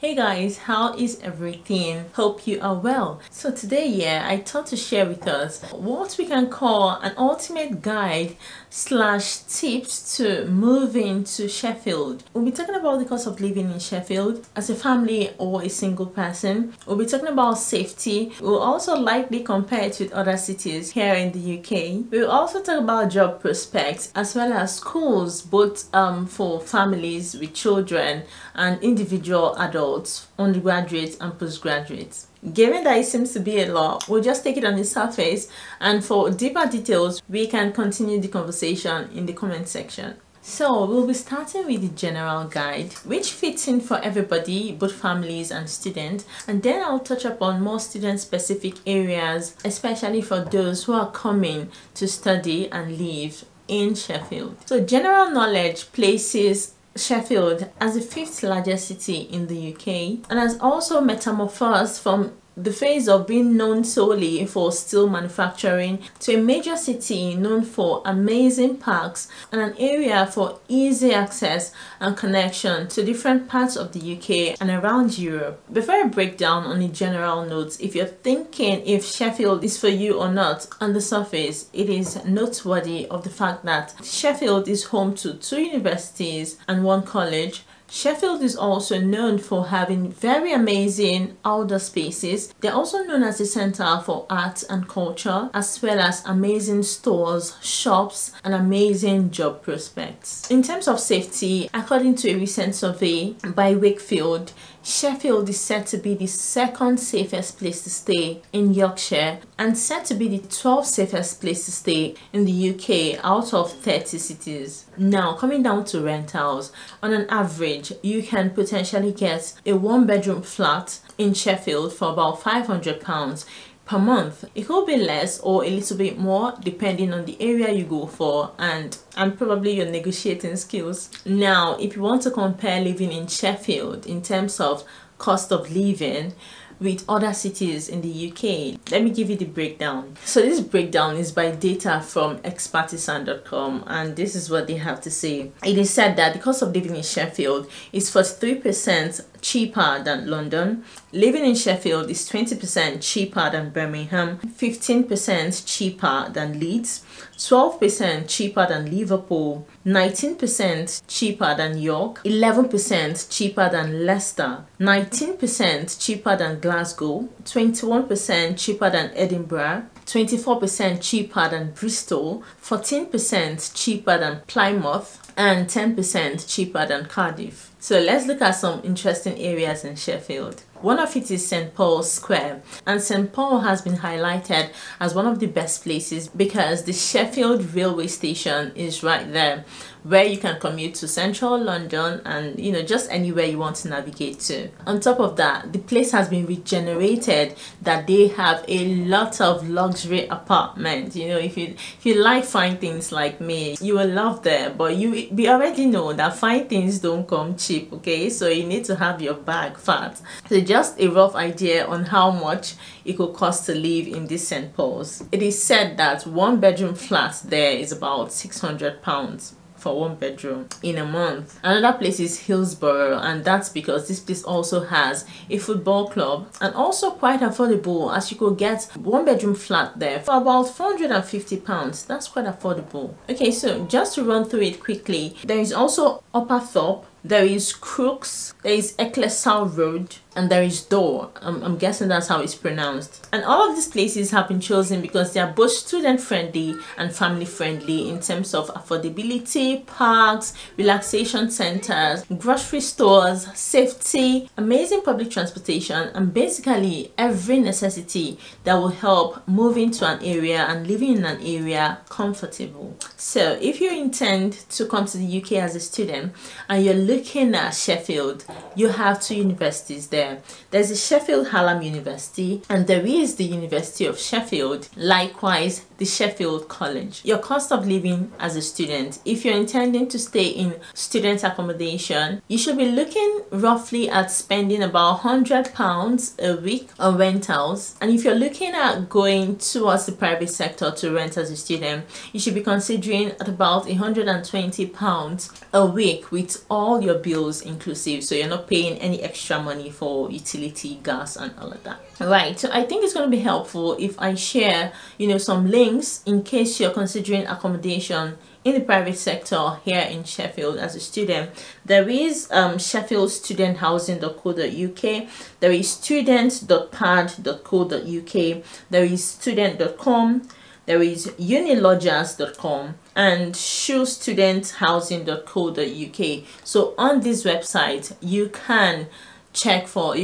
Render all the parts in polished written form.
Hey guys, how is everything? Hope you are well. So today, I thought to share with us what we can call an ultimate guide slash tips to moving to Sheffield. We'll be talking about the cost of living in Sheffield as a family or a single person. We'll be talking about safety. We'll also likely compare it with other cities here in the UK. We'll also talk about job prospects as well as schools, both for families with children and individual adults, undergraduates and postgraduates. Given that it seems to be a lot, we'll just take it on the surface, and for deeper details we can continue the conversation in the comment section. So we'll be starting with the general guide, which fits in for everybody, both families and students, and then I'll touch upon more student specific areas, especially for those who are coming to study and live in Sheffield. So general knowledge places Sheffield as the 5th largest city in the UK and has also metamorphosed from the phase of being known solely for steel manufacturing to a major city known for amazing parks and an area for easy access and connection to different parts of the UK and around Europe. Before I break down on the general notes, if you're thinking if Sheffield is for you or not, on the surface it is noteworthy of the fact that Sheffield is home to 2 universities and 1 college. Sheffield is also known for having very amazing outdoor spaces. They're also known as a center for arts and culture, as well as amazing stores, shops, and amazing job prospects. In terms of safety, according to a recent survey by Wakefield, Sheffield is said to be the 2nd safest place to stay in Yorkshire and said to be the 12th safest place to stay in the UK out of 30 cities. Now, coming down to rentals, on an average, you can potentially get a 1-bedroom flat in Sheffield for about £500 per month. It could be less or a little bit more depending on the area you go for and probably your negotiating skills. Now, if you want to compare living in Sheffield in terms of cost of living with other cities in the UK, let me give you the breakdown. So this breakdown is by data from expertisan.com, and this is what they have to say. It is said that the cost of living in Sheffield is 43% cheaper than London. Living in Sheffield is 20% cheaper than Birmingham, 15% cheaper than Leeds, 12% cheaper than Liverpool, 19% cheaper than York, 11% cheaper than Leicester, 19% cheaper than Glasgow, 21% cheaper than Edinburgh, 24% cheaper than Bristol, 14% cheaper than Plymouth, and 10% cheaper than Cardiff. So let's look at some interesting areas in Sheffield. One of it is St. Paul's Square, and St. Paul has been highlighted as one of the best places because the Sheffield railway station is right there, where you can commute to central London and just anywhere you want to navigate to. On top of that, the place has been regenerated, that they have a lot of luxury apartments. If you like fine things like me, you will love there, but we already know that fine things don't come cheap, okay? So you need to have your bag fat. So just a rough idea on how much it could cost to live in this St. Paul's. It is said that 1-bedroom flat there is about £600 for 1 bedroom in a month. Another place is Hillsborough, and that's because this place also has a football club and also quite affordable, as you could get 1-bedroom flat there for about £450. That's quite affordable. Okay, so just to run through it quickly, there is also Upper Thorpe, there is Crooks, there is Ecclesall Road, and there is Door. I'm guessing that's how it's pronounced. And all of these places have been chosen because they are both student friendly and family friendly in terms of affordability, parks, relaxation centers, grocery stores, safety, amazing public transportation, and basically every necessity that will help moving to an area and living in an area comfortable. So if you intend to come to the UK as a student and you're looking at Sheffield, you have 2 universities there. There's the Sheffield Hallam University and there is the University of Sheffield. Likewise, the Sheffield College. Your cost of living as a student, if you're intending to stay in student accommodation, you should be looking roughly at spending about £100 a week on rentals. And if you're looking at going towards the private sector to rent as a student, you should be considering at about £120 a week with all your bills inclusive, so you're not paying any extra money for utility, gas and all of that. Right, so I think it's going to be helpful if I share some links in case you're considering accommodation in the private sector here in Sheffield as a student. There is Sheffield Student Housing.co.uk, there is student.pad.co.uk, there is student.com, there is unilodgers.com and shoestudenthousing.co.uk. So on this website you can check for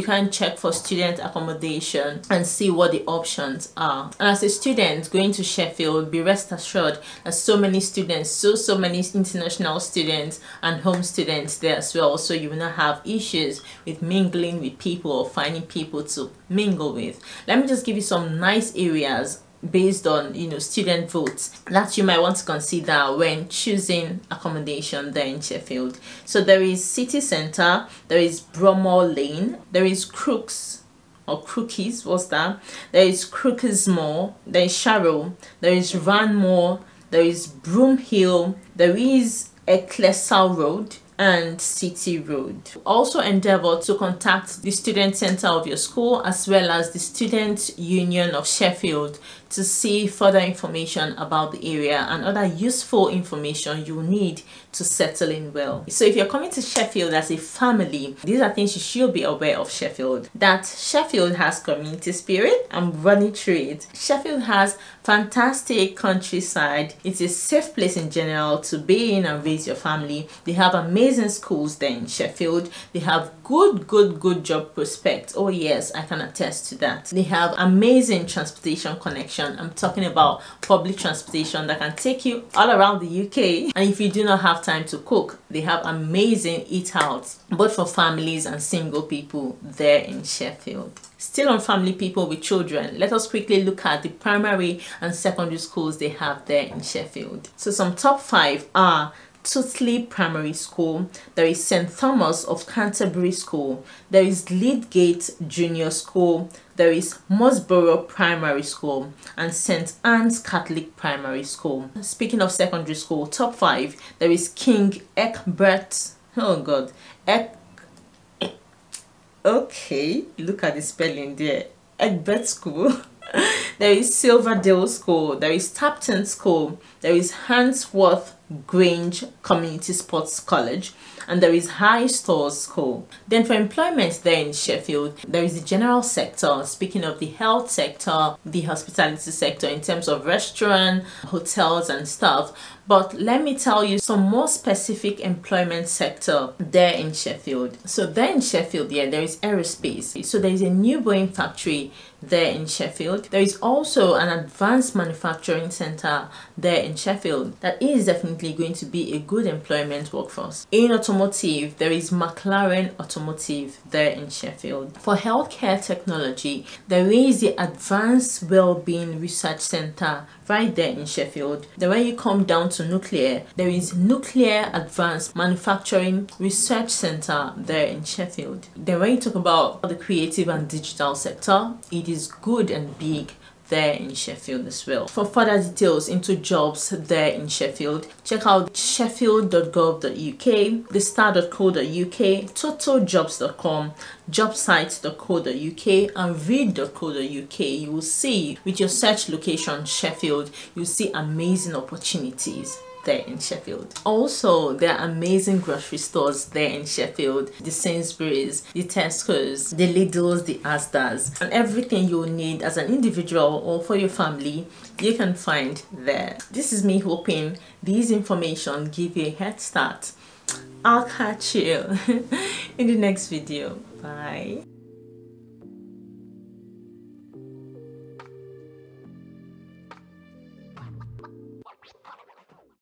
student accommodation and see what the options are. And as a student going to Sheffield, be rest assured that so many students, so many international students and home students there as well, so you will not have issues with mingling with people or finding people to mingle with. Let me just give you some nice areas based on student votes that you might want to consider when choosing accommodation there in Sheffield. So there is City Centre, there is Bromore Lane, there is Crookies, there is Crookesmore, there is Sharrow, there is Ranmore, there is Broomhill, there is Ecclesall Road and City Road. Also endeavor to contact the student center of your school as well as the Student Union of Sheffield to see further information about the area and other useful information you need to settle in well. So if you're coming to Sheffield as a family, these are things you should be aware of Sheffield. That Sheffield has community spirit. I'm running through it. Sheffield has fantastic countryside. It's a safe place in general to be in and raise your family. They have amazing schools there in Sheffield. They have good job prospects. Oh yes, I can attest to that. They have amazing transportation connection. I'm talking about public transportation that can take you all around the UK. And if you do not have time to cook, they have amazing eat outs both for families and single people there in Sheffield. Still on family people with children, let us quickly look at the primary and secondary schools they have there in Sheffield. So some top 5 are Tutley Primary School, there is St. Thomas of Canterbury School, there is Leadgate Junior School, there is Mossborough Primary School and St. Anne's Catholic Primary School. Speaking of secondary school, top 5, there is King Egbert, okay, look at the spelling there, Egbert School. There is Silverdale School, there is Tapton School, there is Handsworth Grange Community Sports College, and there is High Stores School. Then for employment there in Sheffield, there is the general sector. Speaking of the health sector, the hospitality sector in terms of restaurant, hotels and stuff. But let me tell you some more specific employment sector there in Sheffield. So there in Sheffield, yeah, there is aerospace. So there is a new Boeing factory there in Sheffield. There is also an advanced manufacturing center there in Sheffield that is definitely going to be a good employment workforce. In automotive, there is McLaren Automotive there in Sheffield. For healthcare technology, there is the Advanced Wellbeing Research Center right there in Sheffield. Then when you come down to nuclear, there is Nuclear Advanced Manufacturing Research Center there in Sheffield. Then when you talk about the creative and digital sector, it is good and big there in Sheffield as well. For further details into jobs there in Sheffield, check out sheffield.gov.uk, thestar.co.uk, totaljobs.com, jobsites.co.uk and read.co.uk. You will see with your search location Sheffield, you'll see amazing opportunities there in Sheffield. Also, there are amazing grocery stores there in Sheffield, the Sainsbury's, the Tesco's, the Lidl's, the Asda's, and everything you need as an individual or for your family you can find there. This is me hoping these information give you a head start. I'll catch you in the next video. Bye.